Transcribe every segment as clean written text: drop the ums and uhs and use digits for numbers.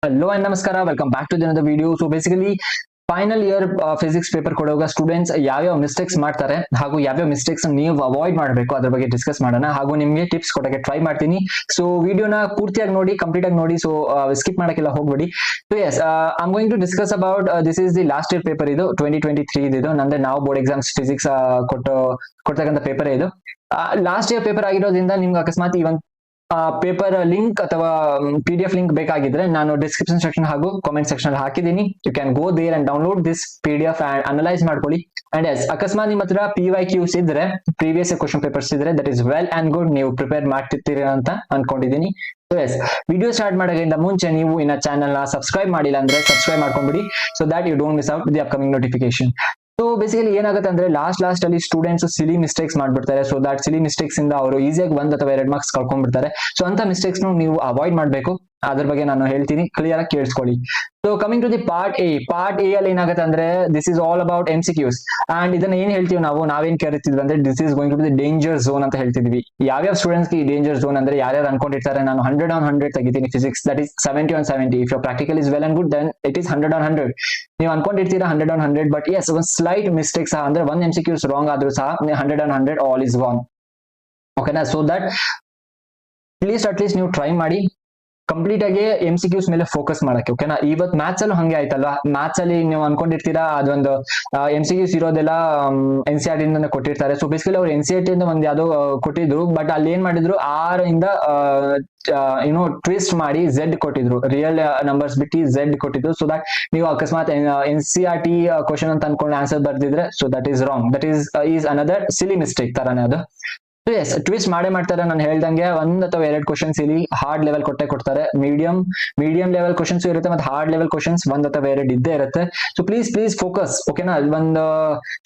Hello and namaskara. Welcome back to another video. So basically, final year physics paper ಕೊಡುವಾಗ students ಯಾವ್ಯಾವ mistakes ಮಾಡ್ತಾರೆ ಹಾಗೂ ಯಾವ್ಯಾವ mistakes ನೀವು ಅವಾಯ್ಡ್ ಮಾಡಬೇಕು ಅದ್ರ ಬಗ್ಗೆ ಡಿಸ್ಕಸ್ ಮಾಡೋಣ ಹಾಗೂ ನಿಮಗೆ ಟಿಪ್ಸ್ ಕೊಡಕ್ಕೆ ಟ್ರೈ ಮಾಡ್ತೀನಿ. ಸೊ ವಿಡಿಯೋನ ಪೂರ್ತಿಯಾಗಿ ನೋಡಿ, ಕಂಪ್ಲೀಟ್ ಆಗಿ ನೋಡಿ. ಸೊ ಸ್ಕಿಪ್ ಮಾಡಕ್ಕೆಲ್ಲ ಹೋಗ್ಬೇಡಿ. So yes, I am going to discuss about this is the last year paper. ಇದು 2023 ಇದು ಅಂದ್ರೆ ನಾವು ಬೋರ್ಡ್ ಎಕ್ಸಾಮ್ಸ್ ಫಿಸಿಕ್ಸ್ ಕೊಡ್ತಕ್ಕಂಥ ಪೇಪರ್ ಇದು. ಲಾಸ್ಟ್ ಇಯರ್ ಪೇಪರ್ ಆಗಿರೋದ್ರಿಂದ ನಿಮ್ಗೆ ಅಕಸ್ಮಾತ್ ಇವನ್ ಪೇಪರ್ ಲಿಂಕ್ ಅಥವಾ PDF ಲಿಂಕ್ ಬೇಕಾಗಿದ್ರೆ ನಾನು ಡಿಸ್ಕ್ರಿಪ್ಷನ್ ಸೆಕ್ಷನ್ ಹಾಗೂ ಕಾಮೆಂಟ್ ಸೆಕ್ಷನ್ ಅಲ್ಲಿ ಹಾಕಿದ್ದೀನಿ. You can go there and download this PDF and analyse ಮಾಡ್ಕೊಳ್ಳಿ. ಅಂಡ್ ಎಸ್, ಅಕಸ್ಮಾತ್ ನಿಮ್ಮ ಹತ್ರ PYQs ಇದ್ರೆ, ಪ್ರೀವಿಯಸ್ ಕ್ವಶನ್ ಪೇಪರ್ಸ್ ಇದ್ರೆ, that is well and good. ನೀವು ಪ್ರಿಪೇರ್ ಮಾಡ್ತಿರ್ತೀರ ಅಂತ ಅನ್ಕೊಂಡಿದ್ದೀನಿ. ಸೊ ಎಸ್, ವಿಡಿಯೋ ಸ್ಟಾರ್ಟ್ ಮಾಡೋದ್ರಿಂದ ಮುಂಚೆ ನೀವು ಇನ್ನ ಚಾನಲ್ ನ ಸಬ್ಸ್ಕ್ರೈಬ್ ಮಾಡಿಲ್ಲ ಅಂದ್ರೆ ಸಬ್ಸ್ಕ್ರೈಬ್ ಮಾಡ್ಕೊಂಡ್ಬಿಡಿ, so that you don't miss out the upcoming notification. So basically ಏನಾಗುತ್ತೆ ಅಂದ್ರೆ ಲಾಸ್ಟ್ ಅಲ್ಲಿ ಸ್ಟೂಡೆಂಟ್ಸ್ ಸಿಲಿ ಮಿಸ್ಟೇಕ್ಸ್ ಮಾಡ್ಬಿಡ್ತಾರೆ. ಸೊ ದಟ್ ಸಿಲಿ ಮಿಸ್ಟೇಕ್ಸ್ ಇಂದ ಅವರು ಈಸಿಯಾಗಿ 1 ಅಥವಾ 2 ಮಾರ್ಕ್ಸ್ ಕಳ್ಕೊಂಡ್ಬಿಡ್ತಾರೆ. ಸೊ ಅಂತ ಮಿಸ್ಟೇಕ್ಸ್ ನೀವು ಅವಾಯ್ಡ್ ಮಾಡಬೇಕು. ಅದ್ರ ಬಗ್ಗೆ ನಾನು ಹೇಳ್ತೀನಿ, ಕ್ಲಿಯರ್ ಆಗಿ ಕೇಳಿಸ್ಕೊಳ್ಳಿ. So coming to the part A ಅಲ್ಲಿ ಏನಾಗುತ್ತೆ ಅಂದ್ರೆ this is all about MCQs. And ಇದನ್ನ ಏನ್ ಹೇಳ್ತೀವಿ ನಾವೇನ್ ಕರಿತಿದ್ವಿ ಅಂದ್ರೆ this is going to be danger zone ಅಂತ ಹೇಳ್ತಿದ್ವಿ. ಯಾವ್ಯಾವ ಸ್ಟೂಡೆಂಟ್ಸ್ ಈ ಡೇಂಜರ್ ಝೋನ್ ಅಂದ್ರೆ ಯಾರ್ಯಾರು ಅನ್ಕೊಂಡಿರ್ತಾರೆ ನಾನು 100 on 100 ತೆಗಿತೀನಿ physics, that is 70 on 70. If your practical is well and good then it is 100 on 100. ನೀವು ಅನ್ಕೊಂಡಿರ್ತೀರಾ 100 on 100, ಬಟ್ ಎಸ್, ಒಂದು ಸ್ಲೈಟ್ ಮಿಸ್ಟೇಕ್ ಸಹ ಅಂದ್ರೆ 1 MCQs ರಾಂಗ್ ಆದ್ರೂ ಸಹ 100 on 100 ಆಲ್ ಇಸ್ ರಾಂಗ್. ಓಕೆನಾ? ಸೊ ದಟ್ ಅಟ್ಲೀಸ್ಟ್ ನೀವು ಟ್ರೈ ಮಾಡಿ ಕಂಪ್ಲೀಟ್ ಆಗಿ MCQs ಮೇಲೆ ಫೋಕಸ್ ಮಾಡಕ್ಕೆ. ಓಕೆನಾ? ಇವತ್ತು ಮ್ಯಾಥ್ಸ್ ಅಲ್ಲೂ ಹಂಗೆ ಆಯ್ತಲ್ವಾ. ಮ್ಯಾಥ್ಸ್ ಅಲ್ಲಿ ನೀವು ಅನ್ಕೊಂಡಿರ್ತೀರಾ ಅದೊಂದು MCQs ಇರೋದೆಲ್ಲ NCERT ಇಂದ ಕೊಟ್ಟಿರ್ತಾರೆ. ಸೊ ಬೇಸಿಕಲಿ ಅವ್ರು NCERT ಇಂದ ಒಂದ್ ಯಾವ್ದೋ ಕೊಟ್ಟಿದ್ರು, ಬಟ್ ಅಲ್ಲಿ ಏನ್ ಮಾಡಿದ್ರು 6 ಇಂದ ಟ್ವಿಸ್ಟ್ ಮಾಡಿ Z ಕೊಟ್ಟಿದ್ರು, ರಿಯಲ್ ನಂಬರ್ಸ್ ಬಿಟ್ಟು Z ಕೊಟ್ಟಿದ್ರು. ಸೊ ದಟ್ ನೀವು ಅಕಸ್ಮಾತ್ NCERT ಕ್ವಶನ್ ಅಂತ ಅನ್ಕೊಂಡು ಆನ್ಸರ್ ಬರ್ದಿದ್ರೆ, so that is wrong. That is another silly mistake ತರಾನೇ ಅದು. ಎಸ್, ಟ್ವಿಸ್ಟ್ ಮಾಡೇ ಮಾಡ್ತಾರೆ. ನಾನು ಹೇಳ್ದಂಗೆ 1 ಅಥವಾ 2 ಕ್ವಶನ್ಸ್ ಇಲ್ಲಿ ಹಾರ್ಡ್ ಲೆವೆಲ್ ಕೊಡ್ತಾರೆ. ಮೀಡಿಯಂ ಲೆವೆಲ್ ಕ್ವಶನ್ಸ್ ಇರುತ್ತೆ, ಮತ್ತೆ ಹಾರ್ಡ್ ಲೆವೆಲ್ ಕ್ವಶನ್ಸ್ 1 ಅಥವಾ 2 ಇದ್ದೇ ಇರುತ್ತೆ. So please focus. ಓಕೆನಾ? ಒಂದು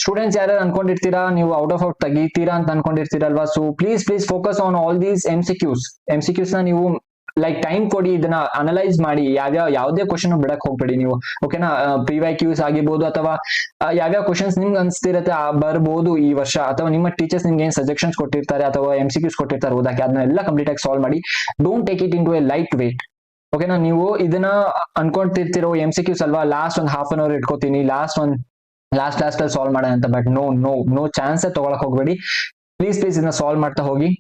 ಸ್ಟೂಡೆಂಟ್ಸ್ ಯಾರು ಅನ್ಕೊಂಡಿರ್ತೀರಾ ನೀವು ಔಟ್ ಆಫ್ ತೆಗಿತೀರಾ ಅಂತ ಅನ್ಕೊಂಡಿರ್ತೀರಲ್ವಾ. So please focus on all these MCQs ನ ನೀವು ಲೈಕ್ ಟೈಮ್ ಕೊಡಿ, ಇದನ್ನ ಅನಲೈಸ್ ಮಾಡಿ. ಯಾವ್ದೇ ಕ್ವಶನ್ ಬಿಡಕ್ ಹೋಗ್ಬೇಡಿ ನೀವು. ಓಕೆನಾ? PYQs ಆಗಿರ್ಬೋದು ಅಥವಾ ಯಾವ್ಯಾವ ಕ್ವಶನ್ಸ್ ನಿಮ್ಗೆ ಅನ್ಸ್ತಿರತ್ತೆ ಬರ್ಬೋದು ಈ ವರ್ಷ, ಅಥವಾ ನಿಮ್ಮ ಟೀಚರ್ಸ್ ನಿಮ್ಗೆ ಏನ್ ಸಜೆಷನ್ಸ್ ಕೊಟ್ಟಿರ್ತಾರೆ ಅಥವಾ MCQs ಕೊಟ್ಟಿರ್ತಾರೆ ಓದಕ್ಕೆ, ಅದನ್ನೆಲ್ಲ ಕಂಪ್ಲೀಟ್ ಆಗಿ ಸಾಲ್ವ್ ಮಾಡಿ. Don't take it into a light weight. ಓಕೆನಾ? ನೀವು ಇದನ್ನ ಅನ್ಕೊಂತಿರ್ತಿರೋ MCQs ಅಲ್ವಾ, ಲಾಸ್ಟ್ ಒಂದು ಹಾಫ್ ಅನ್ ಅವರ್ ಇಟ್ಕೋತೀನಿ, ಲಾಸ್ಟ್ ಅಲ್ಲಿ ಸಾಲ್ವ್ ಮಾಡೋಣ ಅಂತ. ಬಟ್ ನೋ ಚಾನ್ಸ್ ತಗೊಳಕ್ ಹೋಗ್ಬೇಡಿ. ಪ್ಲೀಸ್ ಇದನ್ನ ಸಾಲ್ವ್ ಮಾಡ್ತಾ ಹೋಗಿ.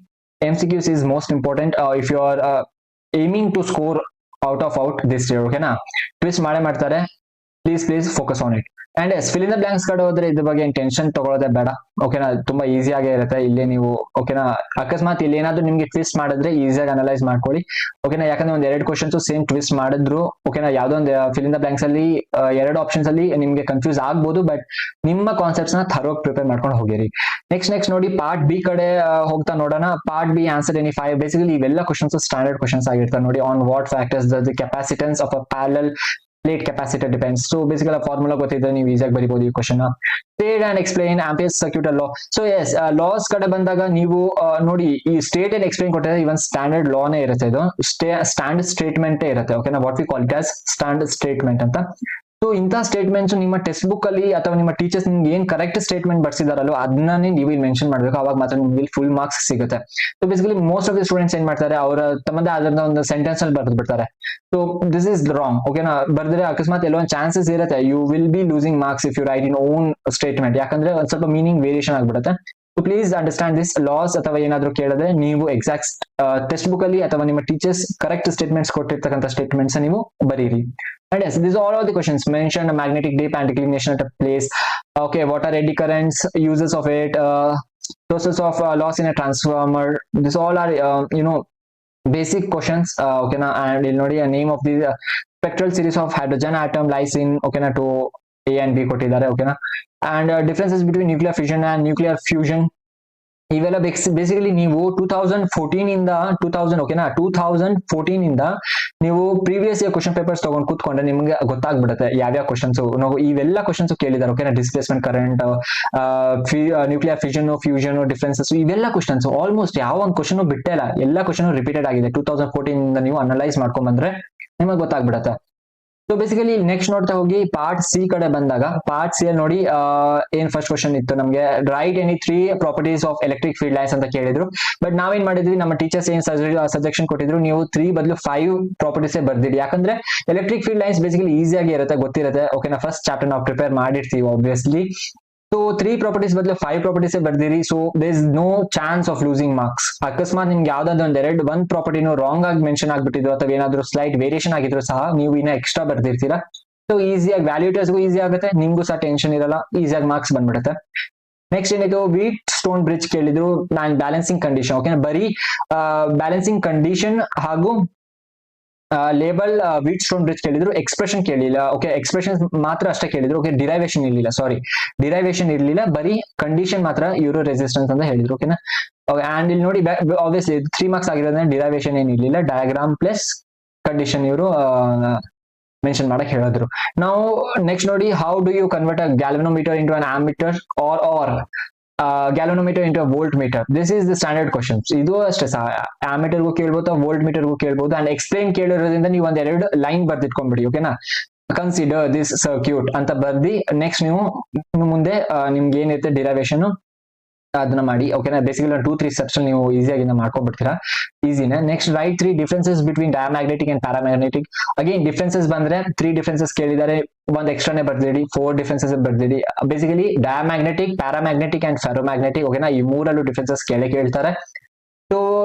MCQs is most important if you are aiming to score out this year. ಓಕೆನಾ? ಟ್ವಿಸ್ಟ್ ಮಾಡ್ತಾರೆ. Please focus on it. And yes, fill in the blanks ಕಡೆ ಹೋದ್ರೆ ಇದ್ರ ಬಗ್ಗೆ ಟೆನ್ಷನ್ ತಗೊಳ್ಳೋದೇ ಬೇಡ. ಓಕೆನಾ? ತುಂಬಾ ಈಸಿಯಾಗೇ ಇರುತ್ತೆ ಇಲ್ಲೇ ನೀವು. ಓಕೆನಾ? ಅಕಸ್ಮಾತ್ ಇಲ್ಲಿ ಏನಾದ್ರು ನಿಮ್ಗೆ ಟ್ವಿಸ್ಟ್ ಮಾಡಿದ್ರೆ ಈಸಿಯಾಗಿ ಅನಲೈಸ್ ಮಾಡ್ಕೊಳ್ಳಿ. ಓಕೆನಾ? ಯಾಕಂದ್ರೆ 2 ಕ್ವಶನ್ಸ್ ಸೇಮ್ ಟ್ವಿಸ್ಟ್ ಮಾಡಿದ್ರು, ಓಕೆನಾ, ಯಾವ್ದೋ ಒಂದು ಫಿಲ್ ಇನ್ ದ ಬ್ಲಾಂಕ್ಸ್ ಅಲ್ಲಿ 2 ಆಪ್ಷನ್ಸ್ ಅಲ್ಲಿ ನಿಮ್ಗೆ ಕನ್ಫ್ಯೂಸ್ ಆಗ್ಬೋದು, ಬಟ್ ನಿಮ್ಮ ಕಾನ್ಸೆಪ್ಟ್ಸ್ ನ ಥರೋಗ್ ಪ್ರಿಪೇರ್ ಮಾಡ್ಕೊಂಡು ಹೋಗಿರಿ. ನೆಕ್ಸ್ಟ್ ನೋಡಿ, ಪಾರ್ಟ್ ಬಿ ಕಡೆ ಹೋಗ್ತಾ ನೋಡೋಣ. Part B answer any 5. Basically ಇವೆಲ್ಲ ಕ್ವಶನ್ಸ್ ಸ್ಟ್ಯಾಂಡರ್ಡ್ ಕ್ವಶನ್ಸ್ ಆಗಿರ್ತವೆ ನೋಡಿ. On what factors the capacitance of a parallel plate capacitor depends. So basically formula ಗೊತ್ತಿದ್ರೆ ನೀವು ಈಸಿಯಾಗಿ ಬರೀಬಹುದು ಈ question. State and explain Ampere's circuit law. So yes, laws ಕಡೆ ಬಂದಾಗ ನೀವು ನೋಡಿ, ಈ ಸ್ಟೇಟ್ ಅಂಡ್ ಎಕ್ಸ್ಪ್ಲೈನ್ ಕೊಟ್ಟಿದ್ರೆ ಇವನ್ ಸ್ಟ್ಯಾಂಡರ್ಡ್ ಲಾನೇ ಇರುತ್ತೆ. ಇದು ಸ್ಟ್ಯಾಂಡರ್ಡ್ ಸ್ಟೇಟ್ಮೆಂಟ್ ಇರುತ್ತೆ. ಓಕೆನಾ? What we call it as standard statement ಅಂತ. ಸೊ ಇಂಥ ಸ್ಟೇಟ್ಮೆಂಟ್ಸ್ ನಿಮ್ಮ ಟೆಕ್ಸ್ಟ್ ಬುಕ್ ಅಲ್ಲಿ ಅಥವಾ ನಿಮ್ಮ ಟೀಚರ್ಸ್ ನಿಮ್ಗೆ ಏನ್ ಕರೆಕ್ಟ್ ಸ್ಟೇಟ್ಮೆಂಟ್ ಬರ್ಸಿದಾರಲ್ಲೋ ಅದನ್ನೇ ನೀವು ಇಲ್ಲಿ ಮೆನ್ಷನ್ ಮಾಡ್ಬೇಕು. ಅವಾಗ ಮಾತ್ರ ನಿಮ್ಗೆ ಫುಲ್ ಮಾರ್ಕ್ಸ್ ಸಿಗುತ್ತೆ. So basically most of the students ಏನ್ ಮಾಡ್ತಾರೆ, ಅವರ ತಮ್ಮದೇ ಆದ ಒಂದು ಸೆಂಟೆನ್ಸ್ ಅಲ್ಲಿ ಬರ್ದು ಬಿಡ್ತಾರೆ. So this is wrong. ಓಕೆನಾ? ಬರ್ದ್ರೆ ಅಕಸ್ಮಾತ್ ಎಲ್ಲೋ ಒಂದು ಚಾನ್ಸಸ್ ಇರುತ್ತೆ, you will be losing marks if you write in own statement. ಯಾಕಂದ್ರೆ ಒಂದ್ ಸ್ವಲ್ಪ ಮೀನಿಂಗ್ ವೇರಿಯೇಷನ್ ಆಗ್ಬಿಡುತ್ತೆ. So please understand this. Laws ಅಥವಾ ಏನಾದ್ರು ಕೇಳಿದ್ರೆ ನೀವು ಎಕ್ಸಾಕ್ಟ್ ಟೆಕ್ಸ್ಟ್ ಬುಕ್ ಅಲ್ಲಿ ಅಥವಾ ನಿಮ್ಮ ಟೀಚರ್ಸ್ ಕರೆಕ್ಟ್ ಸ್ಟೇಟ್ಮೆಂಟ್ಸ್ ಕೊಟ್ಟಿರ್ತಕ್ಕಂಥ ಸ್ಟೇಟ್ಮೆಂಟ್ಸ್ ನೀವು ಬರೀರಿ. And yes, these are all of the questions mentioned. A magnetic dip and declination at a place. Okay, what are eddy currents, uses of it, sources of loss in a transformer. These all are basic questions. Okay na, and you'll know a name of the spectral series of hydrogen atom lies in, okay na, to A and B ಕೊಟ್ಟಿದ್ದಾರೆ. Okay na, and differences between nuclear fission and nuclear fusion. ಇವೆಲ್ಲ basically ನೀವು 2014 ಇಂದ 2014 ಇಂದ ನೀವು previous year question papers ತಗೊಂಡು ಕೂತ್ಕೊಂಡ್ರೆ ನಿಮ್ಗೆ ಗೊತ್ತಾಗ್ಬಿಡುತ್ತೆ ಯಾವ್ಯಾವ ಕ್ವಶನ್ಸ್ ಇವೆಲ್ಲ ಕ್ವಶನ್ಸ್ ಕೇಳಿದಾರೆ. ಓಕೆನಾ? Displacement current, nuclear fission, fusion, differences, ಇವೆಲ್ಲ ಕ್ವಶನ್ಸ್ ಆಲ್ಮೋಸ್ಟ್ ಯಾವ ಒಂದು ಕ್ವಶನ್ ಬಿಟ್ಟೇ ಇಲ್ಲ. ಎಲ್ಲ ಕ್ವಶನ್ ರಿಪೀಟೆಡ್ ಆಗಿದೆ. 2014 ಇಂದ ನೀವು ಅನಲೈಸ್ ಮಾಡ್ಕೊಂಡ್ ಬಂದ್ರೆ ನಿಮಗೆ ಗೊತ್ತಾಗ್ಬಿಡುತ್ತೆ. ಸೊ ಬೇಸಿಕಲಿ ನೆಕ್ಸ್ಟ್ ನೋಡ್ತಾ ಹೋಗಿ ಪಾರ್ಟ್ ಸಿ ಕಡೆ ಬಂದಾಗ, ಪಾರ್ಟ್ ಸಿ ಅಲ್ಲಿ ನೋಡಿ ಏನ್ ಫಸ್ಟ್ ಕ್ವಶನ್ ಇತ್ತು ನಮಗೆ, right any 3 properties of electric field lines ಅಂತ ಕೇಳಿದ್ರು. ಬಟ್ ನಾವೇನ್ ಮಾಡಿದ್ವಿ, ನಮ್ಮ ಟೀಚರ್ಸ್ ಏನ್ ಸಜೆಷನ್ ಕೊಟ್ಟಿದ್ರು, ನೀವು 3 ಬದಲು 5 ಪ್ರಾಪರ್ಟೀಸ್ ಬರ್ದಿಡಿ. ಯಾಕಂದ್ರೆ ಎಲೆಕ್ಟ್ರಿಕ್ ಫೀಲ್ಡ್ ಲೈನ್ಸ್ ಬೇಸಿಕಲಿ ಈಸಿಯಾಗಿ ಇರುತ್ತೆ, ಗೊತ್ತಿರುತ್ತೆ. ಓಕೆನಾ, ಫಸ್ಟ್ ಚಾಪ್ಟರ್ ನಾವು ಪ್ರಿಪೇರ್ ಮಾಡಿರ್ತೀವಿ ಆಬ್ವಿಯಸ್ಲಿ. ಸೊ 3 ಪ್ರಾಪರ್ಟೀಸ್ ಬದಲು 5 ಪ್ರಾಪರ್ಟೀಸ್ ಬರ್ದಿರಿ. So there is no chance of losing marks. ಅಕಸ್ಮಾತ್ ನಿಮ್ಗೆ ಯಾವ್ದಾದ್ರು ಒಂದ್ ಪ್ರಾಪರ್ಟಿನೂ ರಾಂಗ್ ಆಗಿ ಮೆನ್ಷನ್ ಆಗ್ಬಿಟ್ಟಿದ್ರು ಅಥವಾ ಏನಾದ್ರು ಸ್ಲೈಟ್ ವೇರಿಯೇಷನ್ ಆಗಿದ್ರು ಸಹ ನೀವು ಇನ್ನ ಎಕ್ಸ್ಟ್ರಾ ಬರ್ದಿರ್ತೀರಾ. ಸೊ ಈಸಿಯಾಗಿ ವ್ಯಾಲ್ಯೂಟರ್ಸ್ಗೂ ಈಸಿ ಆಗುತ್ತೆ, ನಿಮ್ಗೂ ಸಹ ಟೆನ್ಷನ್ ಇರಲ್ಲ, ಈಸಿಯಾಗಿ ಮಾರ್ಕ್ಸ್ ಬಂದ್ಬಿಡುತ್ತೆ. ನೆಕ್ಸ್ಟ್ ಏನಿತ್ತು, ವೀಟ್ ಸ್ಟೋನ್ ಬ್ರಿಡ್ಜ್ ಕೇಳಿದ್ರು, ನಾನ್ ಬ್ಯಾಲೆನ್ಸಿಂಗ್ ಕಂಡೀಷನ್. ಓಕೆ, ಬರೀ ಬ್ಯಾಲೆನ್ಸಿಂಗ್ ಕಂಡೀಷನ್ ಹಾಗೂ ಲೇಬಲ್ ವೀಟ್ ಸ್ಟೋನ್ ಬ್ರಿಡ್ಜ್ ಕೇಳಿದ್ರು, ಎಕ್ಸ್ಪ್ರೆಷನ್ ಕೇಳಿಲ್ಲ. ಓಕೆ, ಎಕ್ಸ್ಪ್ರೆಷನ್ ಮಾತ್ರ ಅಷ್ಟೇ ಕೇಳಿದ್ರು. ಓಕೆ, ಡಿರೈವೇಶನ್ ಇರ್ಲಿಲ್ಲ, ಸಾರಿ ಡಿರೈವೇಶನ್ ಇರ್ಲಿಲ್ಲ, ಬರೀ ಕಂಡೀಷನ್ ಮಾತ್ರ ಇವರು ರೆಸಿಸ್ಟೆನ್ಸ್ ಅಂತ ಹೇಳಿದ್ರು. ಓಕೆನಾ, ಅಂಡ್ ಇಲ್ಲಿ ನೋಡಿ ಆಬ್ವಿಯಸ್ಲಿ 3 ಮಾರ್ಕ್ಸ್ ಆಗಿರೋದ್ರಿಂದ ಡಿರೈವೇಶನ್ ಏನಿರ್ಲಿಲ್ಲ, ಡಯಾಗ್ರಾಮ್ ಪ್ಲಸ್ ಕಂಡೀಷನ್ ಇವರು ಮೆನ್ಷನ್ ಮಾಡಕ್ ಹೇಳಿದ್ರು. ನಾವು ನೆಕ್ಸ್ಟ್ ನೋಡಿ, how do you convert a galvanometer into an ammeter or galvanometer into voltmeter. This is the standard questions. ಇದು ಅಷ್ಟೇ ಸಹ ಆಮೀಟರ್ಗೂ ಕೇಳ್ಬೋದು, ವೋಲ್ಟ್ ಮೀಟರ್ಗೂ ಕೇಳ್ಬೋದು. ಅಂಡ್ ಎಕ್ಸ್ಪ್ಲೈನ್ ಕೇಳಿರೋದ್ರಿಂದ ನೀವು ಒಂದೆರಡು ಲೈನ್ ಬರ್ದಿಟ್ಕೊಂಡ್ಬಿಡಿ. ಓಕೆನಾ, ಕನ್ಸಿಡರ್ ದಿಸ್ ಸರ್ಕ್ಯೂಟ್ ಅಂತ ಬರ್ದಿ ನೆಕ್ಸ್ಟ್ ನೀವು ಮುಂದೆ ನಿಮ್ಗೆ ಏನಿರುತ್ತೆ ಡಿರೈವೇಶನ್ ಅದನ್ನ ಮಾಡಿ. ಓಕೆನಾ, ಬೇಸಿಕಲಿ 2-3 ಸ್ಟೆಪ್ಸ್ ನೀವು ಈಸಿಯಾಗಿ ಮಾಡ್ಕೊಂಡ್ಬಿಡ್ತೀರಾ, ಈಸಿನೇ. Next write 3 differences between diamagnetic and paramagnetic. Again differences ಬಂದ್ರೆ 3 ಡಿಫ್ರೆನ್ಸಸ್ ಕೇಳಿದ್ದಾರೆ, ಒಂದ್ ಎಕ್ಸ್ಟ್ರಾನೇ ಬರ್ದಿಡಿ, 4 ಡಿಫ್ರೆನ್ಸಸ್ ಬರ್ದಿಡಿ. Basically diamagnetic, paramagnetic and ferromagnetic. ಓಕೆನಾ, ಈ ಮೂರಲ್ಲೂ ಡಿಫ್ರೆನ್ಸಸ್ ಕೇಳ್ತಾರೆ. So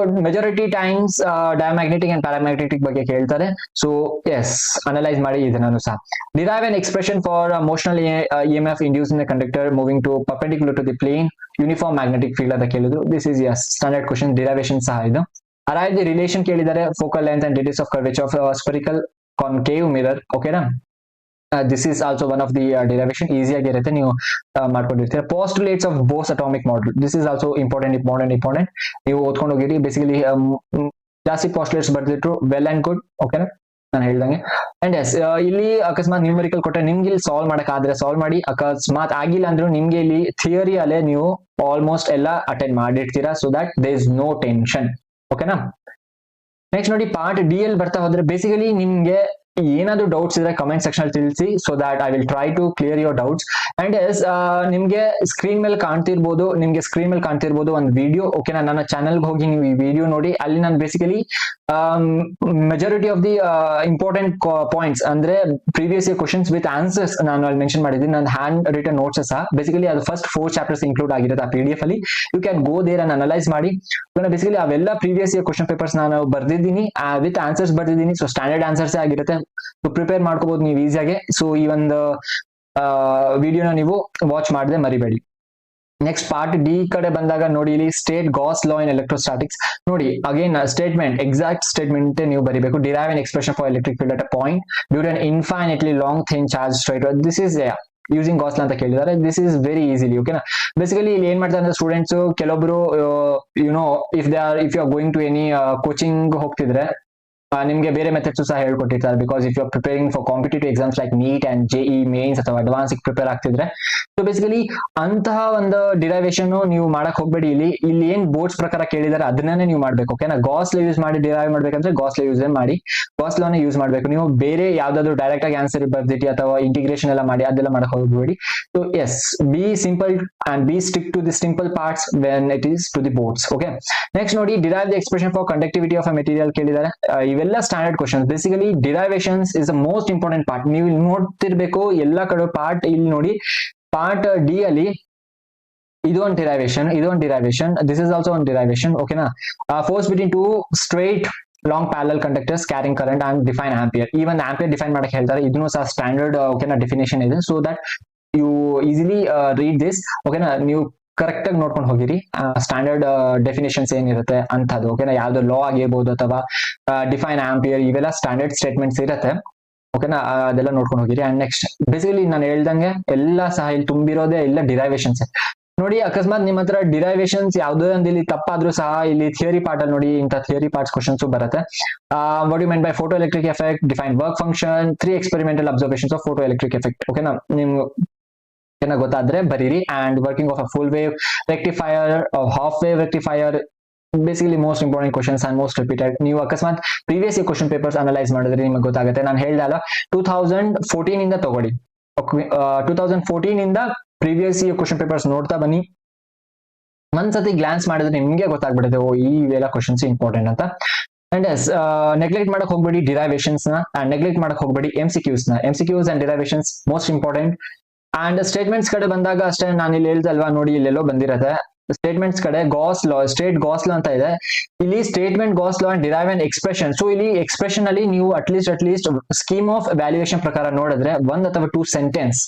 majority times diamagnetic and paramagnetic ಬಗ್ಗೆ ಕೇಳ್ತಾರೆ. ಸೊ ಎಸ್, ಅನಲೈಸ್ ಮಾಡಿ ಇದನ್ನು ಸಹ. Derive an expression for motional EMF induced in the conductor moving to perpendicular to the plane uniform magnetic field ಅಂತ ಕೇಳಿದ್ರು. This is as standard question, derivation ಸಹ ಇದು. Arrive the relation ಕೇಳಿದ್ದಾರೆ, focal length and radius of curvature of spherical concave mirror. ಓಕೆನಾ, this is also one of the derivation, easy ಆಗಿರುತ್ತೆ, ನೀವು ಮಾಡ್ಕೊಂಡಿರ್ತೀರ. Postulates of Bohr's atomic model, this is also important. ನೀವು ಓದ್ಕೊಂಡು ಹೋಗಿರಿ. ಬೇಸಿಕಲಿ ಜಾಸ್ತಿ postulates ಬರ್ದಿಟ್ರು, ವೆಲ್ ಅಂಡ್ ಗುಡ್. ಓಕೆನಾ, ನಾನು ಹೇಳ್ದಂಗೆ. ಅಂಡ್ ಎಸ್, ಇಲ್ಲಿ ಅಕಸ್ಮಾತ್ ನ್ಯೂಮರಿಕಲ್ ಕೊಟ್ಟರೆ ನಿಮ್ಗೆ ಇಲ್ಲಿ ಸಾಲ್ವ್ ಮಾಡಕ್ ಆದ್ರೆ ಸಾಲ್ವ್ ಮಾಡಿ, ಅಕಸ್ಮಾತ್ ಆಗಿಲ್ಲ ಅಂದ್ರೂ ನಿಮ್ಗೆ ಇಲ್ಲಿ ಥಿಯರಿ ಅಲ್ಲೇ ನೀವು ಆಲ್ಮೋಸ್ಟ್ ಎಲ್ಲ ಅಟೆಂಡ್ ಮಾಡಿರ್ತೀರಾ. So that there is no tension. ಓಕೆನಾ, ನೆಕ್ಸ್ಟ್ ನೋಡಿ ಪಾರ್ಟ್ ಡಿ ಅಲ್ಲಿ ಬರ್ತಾ ಹೋದ್ರೆ, ಬೇಸಿಕಲಿ ನಿಮ್ಗೆ ಏನಾದ್ರು ಡೌಟ್ಸ್ ಇದ್ರೆ ಕಮೆಂಟ್ ಸೆಕ್ಷನ್ ಅಲ್ಲಿ ತಿಳಿಸಿ. So that I will try to clear your doubts. And yes, ನಿಮ್ಗೆ ಸ್ಕ್ರೀನ್ ಮೇಲೆ ಕಾಣ್ತಿರ್ಬೋದು ಒಂದು ವಿಡಿಯೋ. ಓಕೆನಾ, ನನ್ನ ಚಾನಲ್ಗೆ ಹೋಗಿ ನೀವು ಈ ವಿಡಿಯೋ ನೋಡಿ. ಅಲ್ಲಿ ನಾನು basically majority of the important points ಅಂದ್ರೆ previous year questions with answers ನಾನು ಅಲ್ಲಿ ಮೆನ್ಷನ್ ಮಾಡಿದ್ದೀನಿ. ನನ್ನ ಹ್ಯಾಂಡ್ ರಿಟನ್ ನೋಟ್ಸ್ ಸಹ ಬೇಸಿಕಲಿ ಅದು ಫಸ್ಟ್ 4 ಚಾಪ್ಟರ್ಸ್ ಇನ್ಕ್ಲೂಡ್ ಆಗಿರುತ್ತೆ ಆ PDF ಅಲ್ಲಿ. You can go there and analyse ಮಾಡಿ. ಬೇಸಿಕಲಿ ಅವೆಲ್ಲ ಪ್ರೀವಿಯಸ್ ಇಯರ್ ಕ್ವಶನ್ ಪೇಪರ್ಸ್ ನಾನು ಬರ್ದಿದ್ದೀನಿ, ವಿತ್ ಆನ್ಸರ್ಸ್ ಬರ್ದಿದ್ದೀನಿ. ಸೊ ಸ್ಟ್ಯಾಂಡರ್ಡ್ ಆನ್ಸರ್ಸ್ ಆಗಿರುತ್ತೆ, ಪ್ರಿಪೇರ್ ಮಾಡ್ಕೋಬಹುದು ನೀವು ಈಸಿಯಾಗಿ. ಸೊ ಈ ಒಂದು ವಿಡಿಯೋನ ನೀವು ವಾಚ್ ಮಾಡದೆ ಮರಿಬೇಡಿ. ನೆಕ್ಸ್ಟ್ ಪಾರ್ಟ್ ಡಿ ಕಡೆ ಬಂದಾಗ ನೋಡಿ, ಇಲ್ಲಿ ಸ್ಟೇಟ್ ಗಾಸ್ ಲಾ ಇನ್ ಎಲೆಕ್ಟ್ರೋಸ್ಟಾಟಿಕ್ಸ್. ನೋಡಿ ಅಗೇನ್ ಸ್ಟೇಟ್ಮೆಂಟ್, ಎಕ್ಸಾಕ್ಟ್ ಸ್ಟೇಟ್ಮೆಂಟ್ ನೀವು ಬರೀಬೇಕು. Derive an expression for electric field at a point due to an infinitely long thin charge straight. This is using Gauss law ಅಂತ ಕೇಳಿದ್ದಾರೆ. This is very easily. ಓಕೆನಾ, basically ಇಲ್ಲಿ ಏನ್ ಮಾಡ್ತಾರೆ ಅಂದ್ರೆ students ಕೆಲವೊಬ್ರು if you are going to any coaching ಹೋಗ್ತಿದ್ರೆ ನಿಮ್ಗೆ ಬೇರೆ ಮೆಥಡ್ಸ್ ಸಹ ಹೇಳ್ಕೊಟ್ಟಿರ್ತಾರೆ. Because if you are preparing for competitive exams like NEET and JEE mains ಅಥವಾ ಅಡ್ವಾನ್ಸ್ ಪ್ರಿಪೇರ್ ಆಗ್ತಿದ್ರೆ, ಸೊ ಬೇಸಿಕಲಿ ಅಂತಹ ಒಂದು ಡಿರೈವೇಶನ್ ನೀವು ಮಾಡಕ್ ಹೋಗ್ಬೇಡಿ. ಇಲ್ಲಿ ಏನ್ ಬೋರ್ಡ್ಸ್ ಪ್ರಕಾರ ಕೇಳಿದಾರೆ ಅದನ್ನೇ ನೀವು ಮಾಡ್ಬೇಕು. ಓಕೆನಾ, ಗಾಸ್ ಲಾ ಯೂಸ್ ಮಾಡಿ ಡಿರೈವ್ ಮಾಡ್ಬೇಕಂದ್ರೆ ಗಾಸ್ ಲಾ ಯೂಸ್ ಮಾಡಿ, ಗಾಸ್ ಲಾನೇ ಯೂಸ್ ಮಾಡ್ಬೇಕು. ನೀವು ಬೇರೆ ಯಾವ್ದಾದ್ರು ಡೈರೆಕ್ಟ್ ಆಗಿ ಆನ್ಸರ್ ಬರ್ದಿಟ್ಟು ಅಥವಾ ಇಂಟಿಗ್ರೇಷನ್ ಎಲ್ಲ ಮಾಡಿ ಅದೆಲ್ಲ ಮಾಡಕ್ ಹೋಗ್ಬೇಡಿ. So yes, be simple and be stick to the simple parts when it is to the boards. Okay, next ನೋಡಿ, derive the expression for conductivity of a material ಕೇಳಿದ್ದಾರೆ. ಇವೆಲ್ಲ standard questions. Basically derivations is the most important part. ನೀವು ಇಲ್ಲಿ ನೋಡ್ತಿರ್ಬೇಕು ಎಲ್ಲಾ ಕಡೆ part. ಇಲ್ಲಿ ನೋಡಿ part D ಅಲ್ಲಿ ಇದು ಒಂದು ಡಿರೈವೇಶನ್, ದಿಸ್ ಇಸ್ ಆಲ್ಸೋ ಒಂದು ಡಿರೈವೇಶನ್. ಓಕೆನಾ, force between 2 straight long parallel conductors carrying current and define ampere. ಈ ಒಂದು ಆಂಪಿಯರ್ ಡಿಫೈನ್ ಮಾಡಕ್ಕೆ ಹೇಳ್ತಾರೆ. ಇದನ್ನು ಸಹ ಸ್ಟ್ಯಾಂಡರ್ಡ್ ಓಕೆನಾ ಡೆಫಿನೇಷನ್ ಇದೆ. So that you easily read this. ಓಕೆನಾ, ನೀವು ಕರೆಕ್ಟ್ ಆಗಿ ನೋಡ್ಕೊಂಡು ಹೋಗಿರಿ ಸ್ಟ್ಯಾಂಡರ್ಡ್ ಡೆಫಿನೇಷನ್ಸ್ ಏನಿರುತ್ತೆ ಅಂತದ್ದು. ಓಕೆನಾ, ಯಾವ್ದು ಲಾ ಆಗಿರ್ಬೋದು ಅಥವಾ ಡಿಫೈನ್ ಆಂಪಿಯರ್, ಇವೆಲ್ಲ ಸ್ಟ್ಯಾಂಡರ್ಡ್ ಸ್ಟೇಟ್ಮೆಂಟ್ಸ್ ಇರುತ್ತೆ. ಓಕೆನಾ, ಅದೆಲ್ಲ ನೋಡ್ಕೊಂಡು ಹೋಗಿರಿ. ಅಂಡ್ ನೆಕ್ಸ್ಟ್ ಬೇಸಿಕಲಿ ನಾನು ಹೇಳ್ದಂಗೆ ಎಲ್ಲ ಸಹ ಇಲ್ಲಿ ತುಂಬಿರೋದೇ ಇಲ್ಲ ಡಿರೈವೇಶನ್ಸ್. ನೋಡಿ ಅಕಸ್ಮಾತ್ ನಿಮ್ಮ ಹತ್ರ ಡಿರೈವೇಶನ್ಸ್ ಯಾವುದೇ ಒಂದು ಇಲ್ಲಿ ತಪ್ಪಾದ್ರೂ ಸಹ ಇಲ್ಲಿ ಥಿಯರಿ ಪಾರ್ಟ್ ಅಲ್ಲಿ ನೋಡಿ ಇಂಥ ಥಿಯರಿ ಪಾರ್ಟ್ಸ್ ಕ್ವಶನ್ಸ್ ಬರುತ್ತೆ. What you mean by photoelectric effect, define work function, 3 experimental observations of photoelectric effect. ಓಕೆನಾ, ನಿಮ್ಗೆ ಗೊತ್ತಾದ್ರೆ ಬರೀರಿ. And working of a full wave rectifier, half wave rectifier, basically most important questions and most repeated. ನೀವು ಅಕಸ್ಮಾತ್ previous year question papers analyse ಮಾಡಿದ್ರೆ ನಿಮಗೆ ಗೊತ್ತಾಗುತ್ತೆ. ನಾನು ಹೇಳ್ದೆ ಅಲ್ಲ, 2014 ಇಂದ ತಗೊಳ್ಳಿ. 2014 ಇಂದ ಪ್ರೀವಿಯಸ್ ಇಯರ್ ಕ್ವಶನ್ ಪೇಪರ್ಸ್ ನೋಡ್ತಾ ಬನ್ನಿ. ಒಂದ್ಸತಿ ಗ್ಲಾನ್ಸ್ ಮಾಡಿದ್ರೆ ನಿಮ್ಗೆ ಗೊತ್ತಾಗ್ಬಿಡುತ್ತೆ, ಓ ಈ ಎಲ್ಲ ಕ್ವಶನ್ಸ್ ಇಂಪಾರ್ಟೆಂಟ್ ಅಂತ. ಅಂಡ್ ಎಸ್, ನೆಗ್ಲೆಕ್ಟ್ ಮಾಡಕ್ ಹೋಗ್ಬೇಡಿ ಡಿರೈವೇಶನ್ಸ್ ನ, ಅಂಡ್ ನೆಗ್ಲೆಕ್ಟ್ ಮಾಡಕ್ ಹೋಗ್ಬೇಡಿ MCQs ನ. MCQs and derivations most important. And statements ಕಡೆ ಬಂದಾಗ ಅಷ್ಟೇ, ನಾನು ಇಲ್ಲಿ ಹೇಳ್ತಲ್ವಾ ನೋಡಿ, ಇಲ್ಲೆಲ್ಲೋ ಬಂದಿರತ್ತೆ ಸ್ಟೇಟ್ಮೆಂಟ್ಸ್ ಕಡೆ Gauss law, state Gauss law ಅಂತ ಇದೆ. ಇಲ್ಲಿ statement Gauss law and derive and expression. So ಇಲ್ಲಿ ಎಕ್ಸ್ಪ್ರೆಷನ್ ಅಲ್ಲಿ ನೀವು ಅಟ್ಲೀಸ್ಟ್ ಸ್ಕೀಮ್ ಆಫ್ ವ್ಯಾಲ್ಯೂಯೇಷನ್ ಪ್ರಕಾರ ನೋಡಿದ್ರೆ 1 ಅಥವಾ 2 ಸೆಂಟೆನ್ಸ್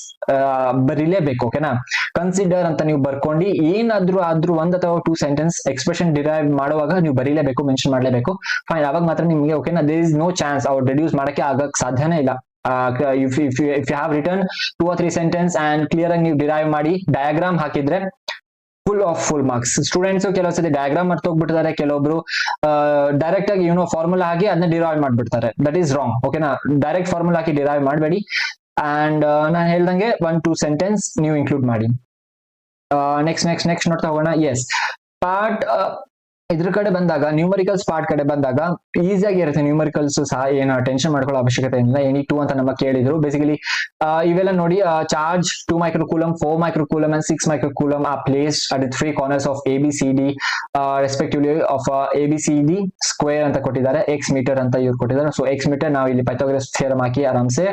ಬರೀಲೇಬೇಕು. ಓಕೆನಾ? ಕನ್ಸಿಡರ್ ಅಂತ ನೀವು ಬರ್ಕೊಂಡು ಏನಾದ್ರೂ 1 ಅಥವಾ 2 ಸೆಂಟೆನ್ಸ್ ಎಕ್ಸ್ಪ್ರೆಷನ್ ಡಿರೈವ್ ಮಾಡುವಾಗ ನೀವು ಬರೀಲೇಬೇಕು, ಮೆನ್ಷನ್ ಮಾಡಲೇಬೇಕು. ಫೈನ್, ಅವಾಗ ಮಾತ್ರ ನಿಮ್ಗೆ ಓಕೆನಾ, ದೇರ್ ಇಸ್ ನೋ ಚಾನ್ಸ್ ಅವ್ರು ರೆಡ್ಯೂಸ್ ಮಾಡಕ್ಕೆ ಆಗಕ್ ಸಾಧ್ಯನೇ ಇಲ್ಲ. if you have written 2 or 3 sentence and clear ಆಗಿ ನೀವು ಡಿರೈವ್ ಮಾಡಿ ಡಯಾಗ್ರಾಮ್ ಹಾಕಿದ್ರೆ ಫುಲ್ ಮಾರ್ಕ್ಸ್. ಸ್ಟೂಡೆಂಟ್ಸ್ ಕೆಲವು ಸತಿ ಡಯಾಗ್ರಾಮ್ ಮರ್ತೋಗ್ಬಿಡ್ತಾರೆ, ಕೆಲವೊಬ್ರು ಡೈರೆಕ್ಟ್ ಆಗಿ ಫಾರ್ಮುಲಾ ಹಾಕಿ ಅದನ್ನ ಡಿರೈವ್ ಮಾಡ್ಬಿಡ್ತಾರೆ. That is wrong. ಓಕೆನಾ? ಡೈರೆಕ್ಟ್ ಫಾರ್ಮುಲಾ ಹಾಕಿ ಡಿರೈವ್ ಮಾಡಬೇಡಿ. ಅಂಡ್ ನಾನು ಹೇಳ್ದಂಗೆ 1-2 ಸೆಂಟೆನ್ಸ್ ನೀವು ಇನ್ಕ್ಲೂಡ್ ಮಾಡಿ. ನೆಕ್ಸ್ಟ್ ನೋಡ್ತಾ ಹೋಗೋಣ. ಎಸ್, ಪಾರ್ಟ್ ಇದ್ರ ಕಡೆ ಬಂದಾಗ, ನ್ಯೂಮರಿಕಲ್ಸ್ ಪಾರ್ಟ್ ಕಡೆ ಬಂದಾಗ ಈಸಿಯಾಗಿ ಇರುತ್ತೆ. ನ್ಯೂಮರಿಕಲ್ಸ್ ಸಹ ಏನು ಟೆನ್ಷನ್ ಮಾಡ್ಕೊಳ್ಳೋ ಅವಶ್ಯಕತೆ ಇಲ್ಲ. ಎನಿ 2 ಅಂತ ನಮ್ಮ ಕೇಳಿದ್ರು. ಬೇಸಿಕಲಿ ಇವೆಲ್ಲ ನೋಡಿ, charge 2 microcoulomb, 4 microcoulomb and 6 microcoulomb are placed at the 3 corners of ABCD respectively of ABCD square ಅಂತ ಕೊಟ್ಟಿದ್ದಾರೆ. X ಮೀಟರ್ ಅಂತ ಇವ್ರು ಕೊಟ್ಟಿದ್ದಾರೆ. ಸೊ X ಮೀಟರ್ ನಾವು ಇಲ್ಲಿ ಪೈಥಾಗರಸ್ ಥಿಯರಮ್ ಹಾಕಿ ಆರಾಮ್ಸೆ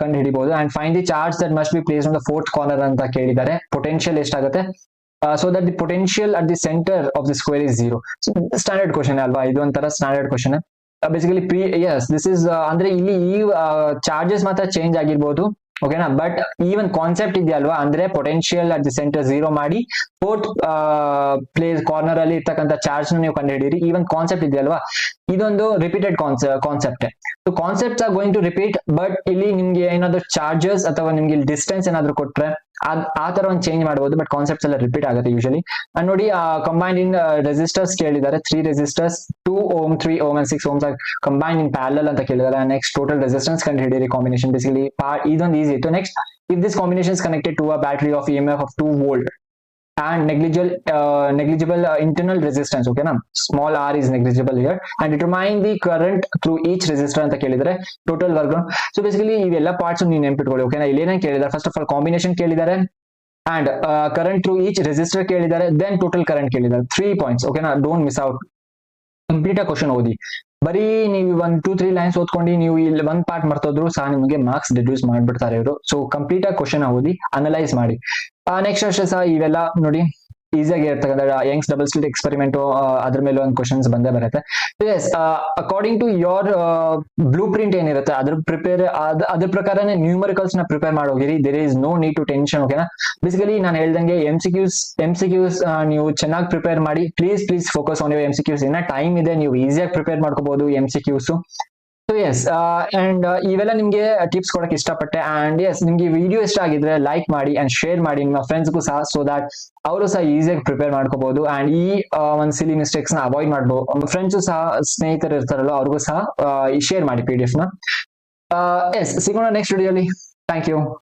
ಕಂಡು ಹಿಡಿಬಹುದು. And find the charge that must be placed on the 4th corner ಅಂತ ಕೇಳಿದ್ದಾರೆ. ಪೊಟೆನ್ಶಿಯಲ್ ಎಷ್ಟಾಗುತ್ತೆ? So that the potential at the center of the square is 0. So standard question alva, idu onthara standard question. Basically yes, this is andre illi charges matra change agirbodu. ಓಕೆನಾ? But even concept ಇದೆಯಲ್ವಾ, ಅಂದ್ರೆ potential at the centre 0 ಮಾಡಿ 4th place corner ಅಲ್ಲಿ ಇರ್ತಕ್ಕಂಥ charge ನ ನೀವು ಕಂಡುಹಿಡಿಯಿರಿ. Even concept ಇದೆಯಲ್ವಾ, ಇದೊಂದು repeated concept. So concepts are going to repeat, but ಇಲ್ಲಿ ನಿಮ್ಗೆ ಏನಾದ್ರು ಚಾರ್ಜಸ್ ಅಥವಾ ನಿಮ್ಗೆ ಇಲ್ಲಿ ಡಿಸ್ಟೆನ್ಸ್ ಏನಾದ್ರು ಕೊಟ್ರೆ ಆ ತರ ಒಂದು ಚೇಂಜ್ ಮಾಡಬಹುದು, ಬಟ್ ಕಾನ್ಸೆಪ್ಟ್ಸ್ ಎಲ್ಲ ರಿಪೀಟ್ ಆಗುತ್ತೆ ಯೂಶಲಿ. ಅಂಡ್ ನೋಡಿ, ಕಂಬೈನ್ಡ್ ಇನ್ ರೆಸಿಸ್ಟರ್ಸ್ ಕೇಳಿದ್ದಾರೆ. 3 resistors 2 ohm, 3 ohm and 6 ohms combined in parallel ಅಂತ ಕೇಳಿದ್ದಾರೆ. ನೆಕ್ಸ್ಟ್ ಟೋಟಲ್ ರೆಸಿಸ್ಟೆನ್ಸ್ ಕಂಡು ಹಿಡಿಯಿರಿ ಕಾಂಬಿನೇಷನ್. ಬೇಸಿಕಲಿ ಇದೊಂದು ಈಸಿ ಇತ್ತು. Next, if this combination is connected to a battery of EMF of 2 volt and negligible internal resistance, okay na, small r is negligible here, and determine the current through each resistor ಅಂತ ಕೇಳಿದರೆ total work. So basically ಇವೆಲ್ಲ parts ನೀವು ನೆನಪಿಟ್ಕೊಳ್ಳಿ. ಓಕೆನಾ? ಇಲ್ಲಿ ಏನೇನು ಕೇಳಿದ್ದಾರೆ, first of all combination ಕೇಳಿದ್ದಾರೆ, and current through each resistor ಕೇಳಿದ್ದಾರೆ, ದೆನ್ ಟೋಟಲ್ ಕರೆಂಟ್ ಕೇಳಿದ್ದಾರೆ. 3 ಪಾಯಿಂಟ್ಸ್. ಓಕೆನಾ? Don't miss out. ಕಂಪ್ಲೀಟ್ ಆಗಿ ಕ್ವಶನ್ ಓದಿ. ಬರೀ ನೀವು 1-2-3 ಲೈನ್ಸ್ ಓದ್ಕೊಂಡು ನೀವು ಇಲ್ಲಿ ಒಂದ್ ಪಾರ್ಟ್ ಮರ್ತೋದ್ರು ಸಹ ನಿಮಗೆ ಮಾರ್ಕ್ಸ್ ರಿಡ್ಯೂಸ್ ಮಾಡ್ಬಿಡ್ತಾರೆ ಇವರು. ಸೊ ಕಂಪ್ಲೀಟ್ ಆಗಿ ಕ್ವಶನ್ ಓದಿ, ಅನಲೈಸ್ ಮಾಡಿ. ನೆಕ್ಸ್ಟ್ ಅಷ್ಟೇ ಸಹ ಇವೆಲ್ಲ ನೋಡಿ ಈಸಿಯಾಗಿ ಇರ್ತಕ್ಕಂಥ ಯಂಗ್ಸ್ ಡಬಲ್ ಸ್ಲಿಟ್ ಎಕ್ಸ್ಪೆರಿಮೆಂಟ್, ಅದ್ರ ಮೇಲೆ ಒಂದು ಕ್ವಶನ್ಸ್ ಬಂದೇ ಬರುತ್ತೆ. Yes, according to your blue print ಏನಿರುತ್ತೆ ಅದ್ರ ಪ್ರಕಾರನೇ ನ್ಯೂಮರಿಕಲ್ಸ್ ನ ಪ್ರಿಪೇರ್ ಮಾಡೋಗಿರಿ. There is no need to tension. ಓಕೆನಾ? ಬೇಸಿಕಲಿ ನಾನು ಹೇಳ್ದಂಗೆ MCQs ನೀವು ಚೆನ್ನಾಗಿ ಪ್ರಿಪೇರ್ ಮಾಡಿ. Please focus on your MCQs. ಇನ್ನ ಟೈಮ್ ಇದೆ, ನೀವು ಈಸಿಯಾಗಿ ಪ್ರಿಪೇರ್ ಮಾಡ್ಕೋಬಹುದು MCQs. ಸೊ ಎಸ್, ಅಂಡ್ ಇವೆಲ್ಲ ನಿಮ್ಗೆ ಟಿಪ್ಸ್ ಕೊಡಕ್ಕೆ ಇಷ್ಟಪಟ್ಟೆ. ಅಂಡ್ ಎಸ್, ನಿಮ್ಗೆ ವಿಡಿಯೋ ಇಷ್ಟ ಆಗಿದ್ರೆ ಲೈಕ್ ಮಾಡಿ ಅಂಡ್ ಶೇರ್ ಮಾಡಿ ನಿಮ್ಮ ಫ್ರೆಂಡ್ಸ್ಗೂ ಸಹ, ಸೊ ದಟ್ ಅವರು ಸಹ ಈಸಿಯಾಗಿ ಪ್ರಿಪೇರ್ ಮಾಡ್ಕೋಬಹುದು. ಅಂಡ್ ಈ ಒಂದು ಸಿಲಿ ಮಿಸ್ಟೇಕ್ಸ್ ನ ಅವಾಯ್ಡ್ ಮಾಡಬಹುದು. ಫ್ರೆಂಡ್ಸು ಸಹ, ಸ್ನೇಹಿತರು ಇರ್ತಾರಲ್ಲ, ಅವ್ರಿಗೂ ಸಹ ಶೇರ್ ಮಾಡಿ PDF ನ. ಎಸ್, ಸಿಗೋಣ ನೆಕ್ಸ್ಟ್ ವಿಡಿಯೋಲಿ. Thank you.